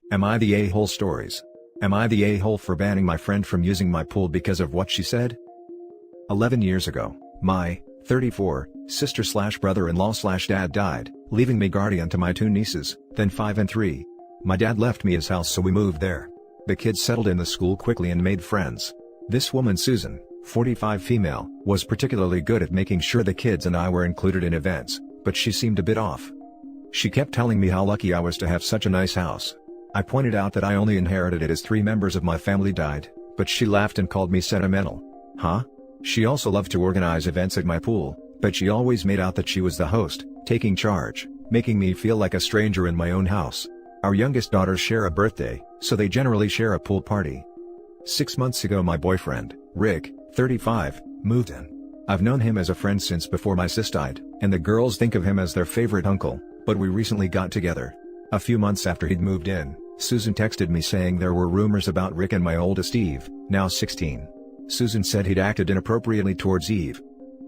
Am I the a-hole stories? Am I the a-hole for banning my friend from using my pool because of what she said? 11 years ago, my 34 sister/brother-in-law/dad died, leaving me guardian to my 2 nieces, then 5 and 3. My dad left me his house, so we moved there. The kids settled in the school quickly and made friends. This woman, Susan, 45 female, was particularly good at making sure the kids and I were included in events, but she seemed a bit off. She kept telling me how lucky I was to have such a nice house. I pointed out that I only inherited it as 3 members of my family died, but she laughed and called me sentimental. Huh? She also loved to organize events at my pool, but she always made out that she was the host, taking charge, making me feel like a stranger in my own house. Our youngest daughters share a birthday, so they generally share a pool party. 6 months ago my boyfriend, Rick, 35, moved in. I've known him as a friend since before my sis died, and the girls think of him as their favorite uncle, but we recently got together. A few months after he'd moved in, Susan texted me saying there were rumors about Rick and my oldest Eve, now 16. Susan said he'd acted inappropriately towards Eve.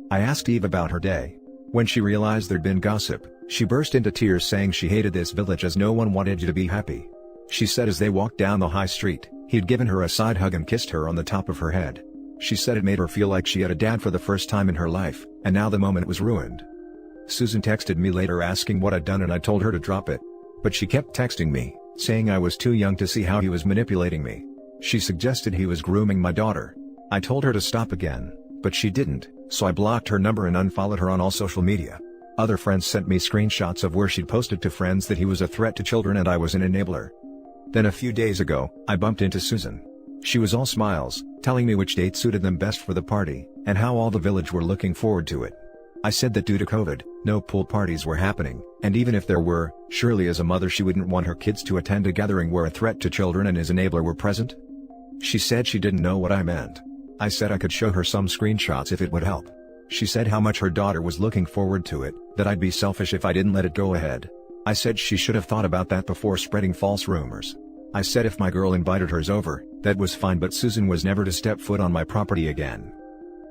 I asked Eve about her day. When she realized there'd been gossip, she burst into tears saying she hated this village as no one wanted you to be happy. She said as they walked down the high street, he'd given her a side hug and kissed her on the top of her head. She said it made her feel like she had a dad for the first time in her life, and now the moment was ruined. Susan texted me later asking what I'd done, and I told her to drop it. But she kept texting me, saying I was too young to see how he was manipulating me. She suggested he was grooming my daughter. I told her to stop again, but she didn't, so I blocked her number and unfollowed her on all social media. Other friends sent me screenshots of where she'd posted to friends that he was a threat to children and I was an enabler. Then a few days ago, I bumped into Susan. She was all smiles, telling me which date suited them best for the party, and how all the village were looking forward to it. I said that due to COVID, no pool parties were happening, and even if there were, surely as a mother she wouldn't want her kids to attend a gathering where a threat to children and his enabler were present. She said she didn't know what I meant. I said I could show her some screenshots if it would help. She said how much her daughter was looking forward to it, that I'd be selfish if I didn't let it go ahead. I said she should have thought about that before spreading false rumors. I said if my girl invited hers over, that was fine, but Susan was never to step foot on my property again.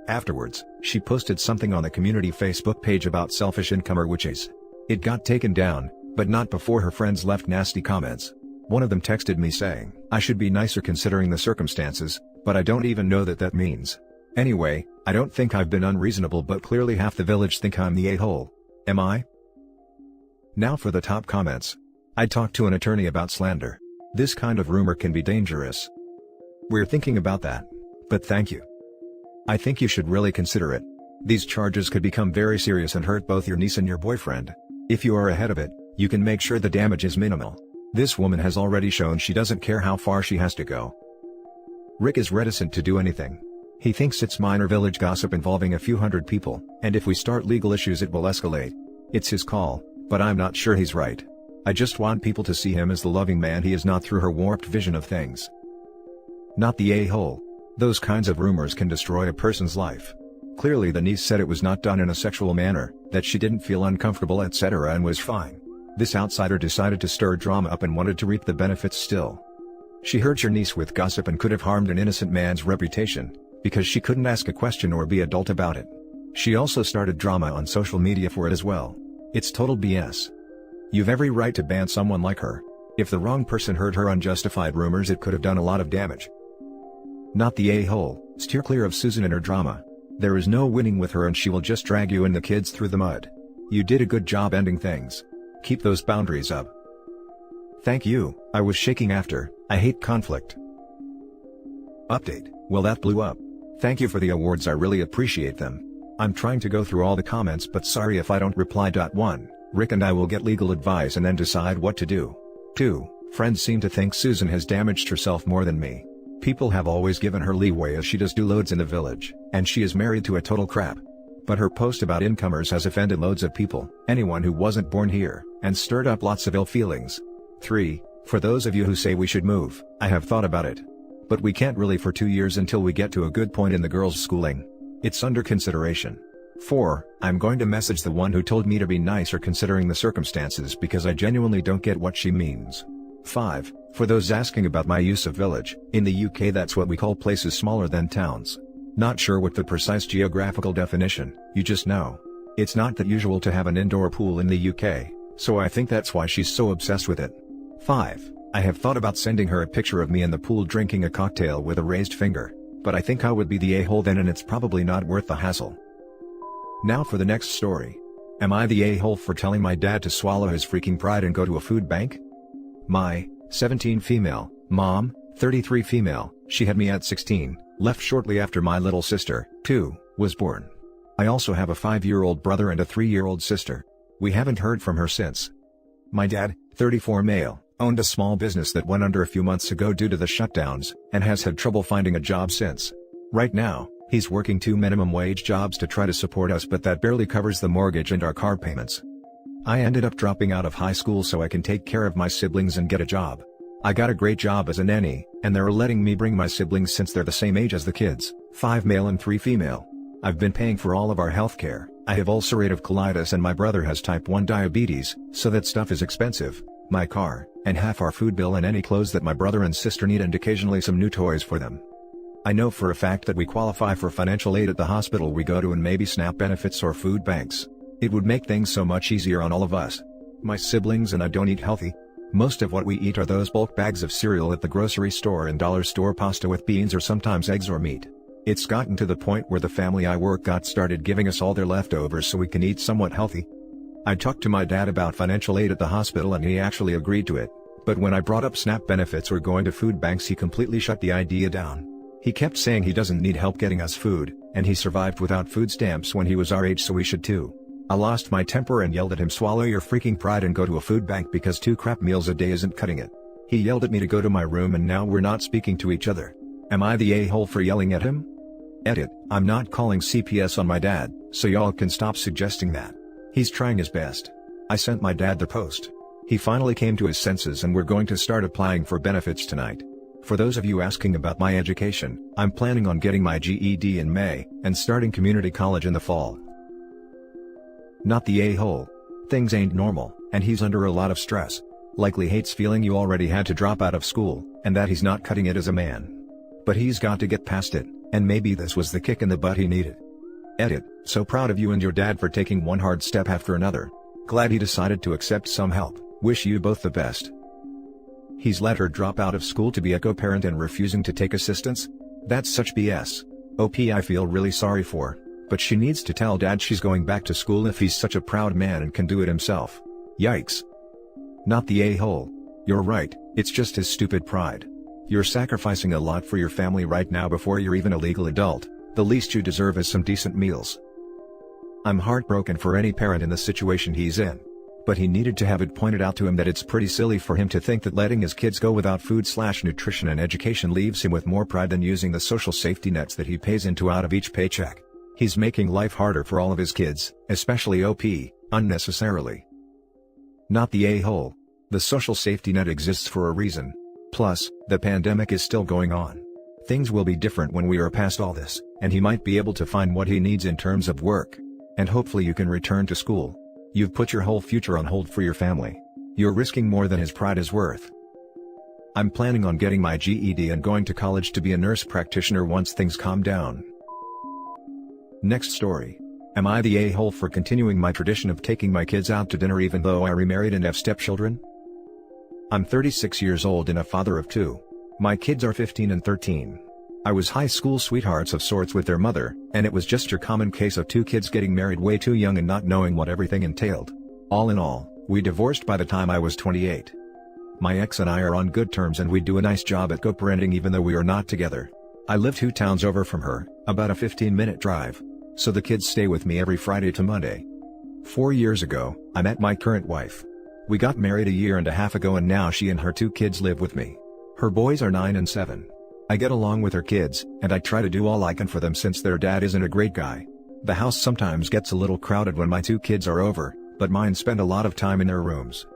Afterwards, she posted something on the community Facebook page about selfish incomer witches. It got taken down, but not before her friends left nasty comments. One of them texted me saying, I should be nicer considering the circumstances, but I don't even know what that means. Anyway, I don't think I've been unreasonable, but clearly half the village think I'm the a-hole. Am I? Now for the top comments. I talked to an attorney about slander. This kind of rumor can be dangerous. We're thinking about that. But thank you. I think you should really consider it. These charges could become very serious and hurt both your niece and your boyfriend. If you are ahead of it, you can make sure the damage is minimal. This woman has already shown she doesn't care how far she has to go. Rick is reticent to do anything. He thinks it's minor village gossip involving a few hundred people, and if we start legal issues it will escalate. It's his call, but I'm not sure he's right. I just want people to see him as the loving man he is, not through her warped vision of things. Not the a-hole. Those kinds of rumors can destroy a person's life. Clearly the niece said it was not done in a sexual manner, that she didn't feel uncomfortable etc. and was fine. This outsider decided to stir drama up and wanted to reap the benefits still. She hurt your niece with gossip and could have harmed an innocent man's reputation, because she couldn't ask a question or be adult about it. She also started drama on social media for it as well. It's total BS. You've every right to ban someone like her. If the wrong person heard her unjustified rumors it could have done a lot of damage. Not the a-hole. Steer clear of Susan and her drama. There is no winning with her and she will just drag you and the kids through the mud. You did a good job ending things. Keep those boundaries up. Thank you. I was shaking after. I hate conflict. Update. Well, that blew up. Thank you for the awards, I really appreciate them. I'm trying to go through all the comments, but sorry if I don't reply. 1. Rick and I will get legal advice and then decide what to do. 2. Friends seem to think Susan has damaged herself more than me. People have always given her leeway as she does do loads in the village, and she is married to a total crap. But her post about incomers has offended loads of people, anyone who wasn't born here, and stirred up lots of ill feelings. 3. For those of you who say we should move, I have thought about it. But we can't really for 2 years until we get to a good point in the girls' schooling. It's under consideration. 4. I'm going to message the one who told me to be nicer considering the circumstances because I genuinely don't get what she means. 5. For those asking about my use of village, in the UK that's what we call places smaller than towns. Not sure what the precise geographical definition, you just know. It's not that usual to have an indoor pool in the UK, so I think that's why she's so obsessed with it. 5. I have thought about sending her a picture of me in the pool drinking a cocktail with a raised finger, but I think I would be the a-hole then and it's probably not worth the hassle. Now for the next story. Am I the a-hole for telling my dad to swallow his freaking pride and go to a food bank? My 17 female mom, 33 female, she had me at 16, left shortly after my little sister, 2, was born. I also have a 5-year-old brother and a 3-year-old sister. We haven't heard from her since. My dad, 34 male, owned a small business that went under a few months ago due to the shutdowns, and has had trouble finding a job since. Right now, he's working 2 minimum wage jobs to try to support us, but that barely covers the mortgage and our car payments. I ended up dropping out of high school so I can take care of my siblings and get a job. I got a great job as a nanny, and they're letting me bring my siblings since they're the same age as the kids, 5 male and 3 female. I've been paying for all of our healthcare. I have ulcerative colitis and my brother has type 1 diabetes, so that stuff is expensive. My car, and half our food bill and any clothes that my brother and sister need and occasionally some new toys for them. I know for a fact that we qualify for financial aid at the hospital we go to and maybe SNAP benefits or food banks. It would make things so much easier on all of us. My siblings and I don't eat healthy. Most of what we eat are those bulk bags of cereal at the grocery store and dollar store pasta with beans or sometimes eggs or meat. It's gotten to the point where the family I work got started giving us all their leftovers so we can eat somewhat healthy. I talked to my dad about financial aid at the hospital and he actually agreed to it, but when I brought up SNAP benefits or going to food banks he completely shut the idea down. He kept saying he doesn't need help getting us food, and he survived without food stamps when he was our age so we should too. I lost my temper and yelled at him, swallow your freaking pride and go to a food bank because 2 crap meals a day isn't cutting it. He yelled at me to go to my room and now we're not speaking to each other. Am I the a-hole for yelling at him? Edit, I'm not calling CPS on my dad, so y'all can stop suggesting that. He's trying his best. I sent my dad the post. He finally came to his senses and we're going to start applying for benefits tonight. For those of you asking about my education, I'm planning on getting my GED in May, and starting community college in the fall. Not the a-hole. Things ain't normal, and he's under a lot of stress. Likely hates feeling you already had to drop out of school, and that he's not cutting it as a man. But he's got to get past it, and maybe this was the kick in the butt he needed. Edit, so proud of you and your dad for taking one hard step after another. Glad he decided to accept some help, wish you both the best. He's let her drop out of school to be a co-parent and refusing to take assistance? That's such BS. OP I feel really sorry for, but she needs to tell dad she's going back to school if he's such a proud man and can do it himself. Yikes. Not the a-hole. You're right, it's just his stupid pride. You're sacrificing a lot for your family right now before you're even a legal adult. The least you deserve is some decent meals. I'm heartbroken for any parent in the situation he's in. But he needed to have it pointed out to him that it's pretty silly for him to think that letting his kids go without food/nutrition and education leaves him with more pride than using the social safety nets that he pays into out of each paycheck. He's making life harder for all of his kids, especially OP, unnecessarily. Not the a-hole. The social safety net exists for a reason. Plus, the pandemic is still going on. Things will be different when we are past all this, and he might be able to find what he needs in terms of work. And hopefully you can return to school. You've put your whole future on hold for your family. You're risking more than his pride is worth. I'm planning on getting my GED and going to college to be a nurse practitioner once things calm down. Next story. Am I the a-hole for continuing my tradition of taking my kids out to dinner even though I remarried and have stepchildren? I'm 36 years old and a father of 2. My kids are 15 and 13. I was high school sweethearts of sorts with their mother, and it was just your common case of 2 kids getting married way too young and not knowing what everything entailed. All in all, we divorced by the time I was 28. My ex and I are on good terms and we do a nice job at co-parenting even though we are not together. I live 2 towns over from her, about a 15-minute drive. So the kids stay with me every Friday to Monday. 4 years ago, I met my current wife. We got married a year and a half ago and now she and her 2 kids live with me. Her boys are 9 and 7. I get along with her kids, and I try to do all I can for them since their dad isn't a great guy. The house sometimes gets a little crowded when my 2 kids are over, but mine spend a lot of time in their rooms.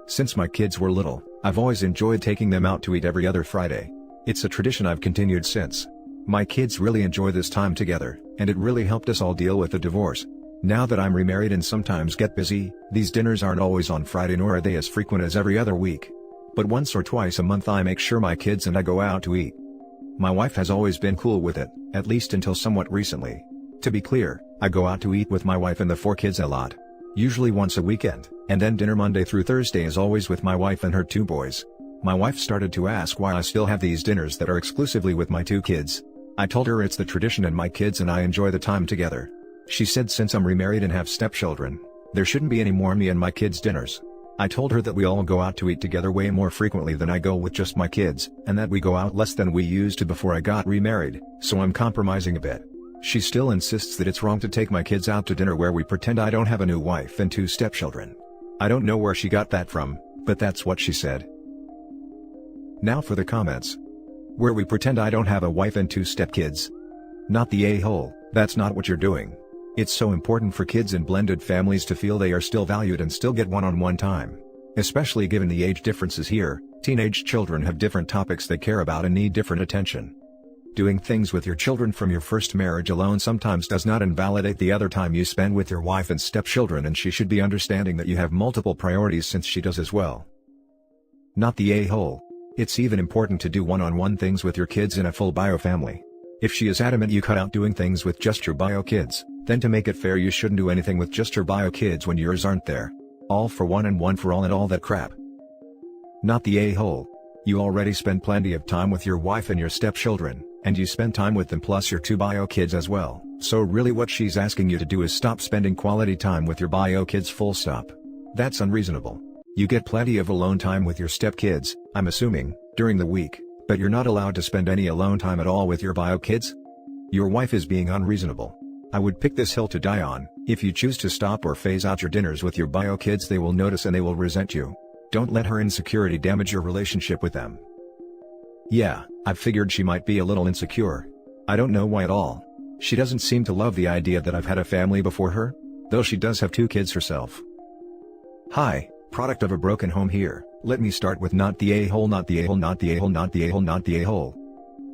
Since my kids were little, I've always enjoyed taking them out to eat every other Friday. It's a tradition I've continued since. My kids really enjoy this time together, and it really helped us all deal with the divorce. Now that I'm remarried and sometimes get busy, these dinners aren't always on Friday nor are they as frequent as every other week. But once or twice a month I make sure my kids and I go out to eat. My wife has always been cool with it, at least until somewhat recently. To be clear, I go out to eat with my wife and the 4 kids a lot. Usually once a weekend, and then dinner Monday through Thursday is always with my wife and her 2 boys. My wife started to ask why I still have these dinners that are exclusively with my 2 kids. I told her it's the tradition and my kids and I enjoy the time together. She said since I'm remarried and have stepchildren, there shouldn't be any more me and my kids dinners. I told her that we all go out to eat together way more frequently than I go with just my kids, and that we go out less than we used to before I got remarried, so I'm compromising a bit. She still insists that it's wrong to take my kids out to dinner where we pretend I don't have a new wife and 2 stepchildren. I don't know where she got that from, but that's what she said. Now for the comments. Where we pretend I don't have a wife and 2 stepkids. Not the a-hole, that's not what you're doing. It's so important for kids in blended families to feel they are still valued and still get one-on-one time. Especially given the age differences here, teenage children have different topics they care about and need different attention. Doing things with your children from your first marriage alone sometimes does not invalidate the other time you spend with your wife and stepchildren, and she should be understanding that you have multiple priorities since she does as well. Not the a-hole. It's even important to do one-on-one things with your kids in a full bio family. If she is adamant you cut out doing things with just your bio kids, then to make it fair you shouldn't do anything with just your bio kids when yours aren't there. All for one and one for all and all that crap. Not the a-hole. You already spend plenty of time with your wife and your stepchildren, and you spend time with them plus your 2 bio kids as well, so really what she's asking you to do is stop spending quality time with your bio kids full stop. That's unreasonable. You get plenty of alone time with your stepkids, I'm assuming, during the week, but you're not allowed to spend any alone time at all with your bio kids? Your wife is being unreasonable. I would pick this hill to die on. If you choose to stop or phase out your dinners with your bio kids, they will notice and they will resent you. Don't let her insecurity damage your relationship with them. Yeah, I figured she might be a little insecure. I don't know why at all. She doesn't seem to love the idea that I've had a family before her, though she does have 2 kids herself. Hi, product of a broken home here. Let me start with not the a-hole, not the a-hole, not the a-hole, not the a-hole, not the a-hole.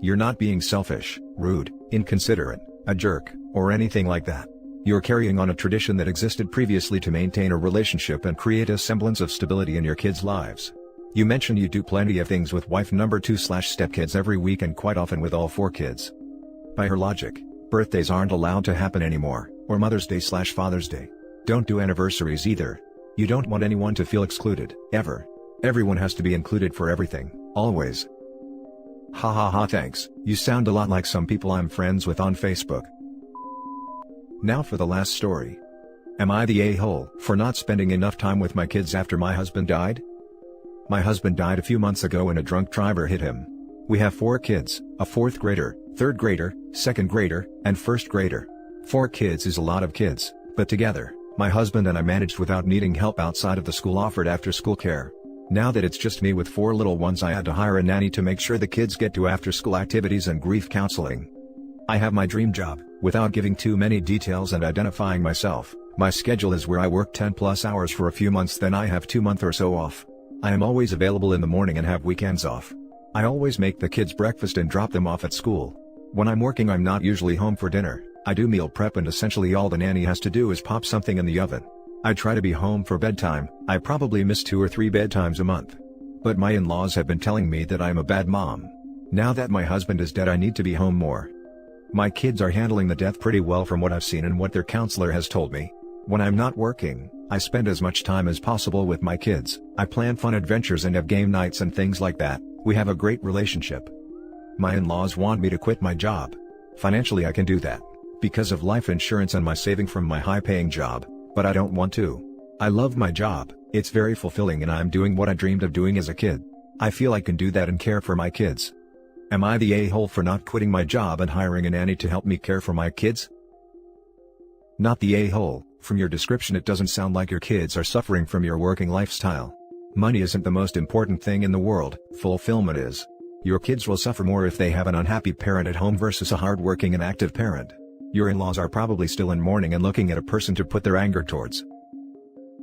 You're not being selfish, rude, inconsiderate, a jerk, or anything like that. You're carrying on a tradition that existed previously to maintain a relationship and create a semblance of stability in your kids' lives. You mentioned you do plenty of things with wife number 2/stepkids every week and quite often with all 4 kids. By her logic, birthdays aren't allowed to happen anymore, or Mother's Day/Father's Day. Don't do anniversaries either. You don't want anyone to feel excluded, ever. Everyone has to be included for everything, always. Ha ha ha, thanks. You sound a lot like some people I'm friends with on Facebook. Now for the last story. Am I the a-hole for not spending enough time with my kids after my husband died? My husband died a few months ago and a drunk driver hit him. We have 4 kids, a 4th grader, 3rd grader, 2nd grader, and 1st grader. 4 kids is a lot of kids, but together, my husband and I managed without needing help outside of the school offered after-school care. Now that it's just me with 4 little ones, I had to hire a nanny to make sure the kids get to after-school activities and grief counseling. I have my dream job. Without giving too many details and identifying myself, my schedule is where I work 10+ hours for a few months, then I have 2 months or so off. I am always available in the morning and have weekends off. I always make the kids breakfast and drop them off at school. When I'm working, I'm not usually home for dinner. I do meal prep and essentially all the nanny has to do is pop something in the oven. I try to be home for bedtime. I probably miss 2 or 3 bedtimes a month. But my in-laws have been telling me that I'm a bad mom. Now that my husband is dead, I need to be home more. My kids are handling the death pretty well from what I've seen and what their counselor has told me. When I'm not working, I spend as much time as possible with my kids. I plan fun adventures and have game nights and things like that. We have a great relationship. My in-laws want me to quit my job. Financially I can do that, because of life insurance and my saving from my high-paying job, but I don't want to. I love my job, it's very fulfilling and I'm doing what I dreamed of doing as a kid. I feel I can do that and care for my kids. Am I the a-hole for not quitting my job and hiring a nanny to help me care for my kids? Not the a-hole. From your description it doesn't sound like your kids are suffering from your working lifestyle. Money isn't the most important thing in the world, fulfillment is. Your kids will suffer more if they have an unhappy parent at home versus a hard-working and active parent. Your in-laws are probably still in mourning and looking at a person to put their anger towards.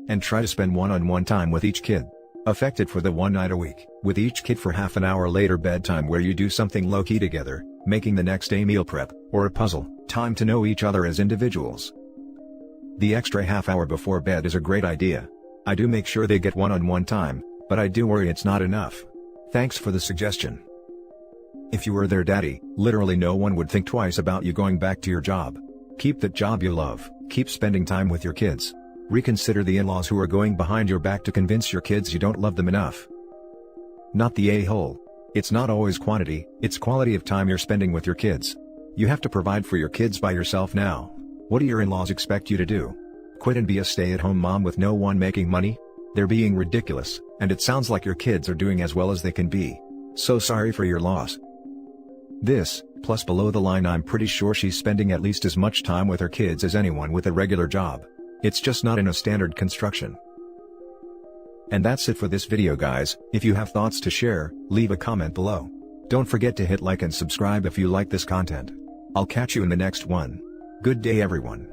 And try to spend one-on-one time with each kid. Affect it for the 1 night a week, with each kid for half an hour later bedtime where you do something low-key together, making the next day meal prep, or a puzzle, time to know each other as individuals. The extra half hour before bed is a great idea. I do make sure they get one-on-one time, but I do worry it's not enough. Thanks for the suggestion. If you were their daddy, literally no one would think twice about you going back to your job. Keep that job you love, keep spending time with your kids. Reconsider the in-laws who are going behind your back to convince your kids you don't love them enough. not the a-hole. It's not always quantity, it's quality of time you're spending with your kids. You have to provide for your kids by yourself now. What do your in-laws expect you to do? Quit and be a stay-at-home mom with no one making money? They're being ridiculous, and it sounds like your kids are doing as well as they can be. So sorry for your loss. This, plus below the line, I'm pretty sure she's spending at least as much time with her kids as anyone with a regular job. It's just not in a standard construction. And that's it for this video, guys. If you have thoughts to share, leave a comment below. Don't forget to hit like and subscribe if you like this content. I'll catch you in the next one. Good day, everyone.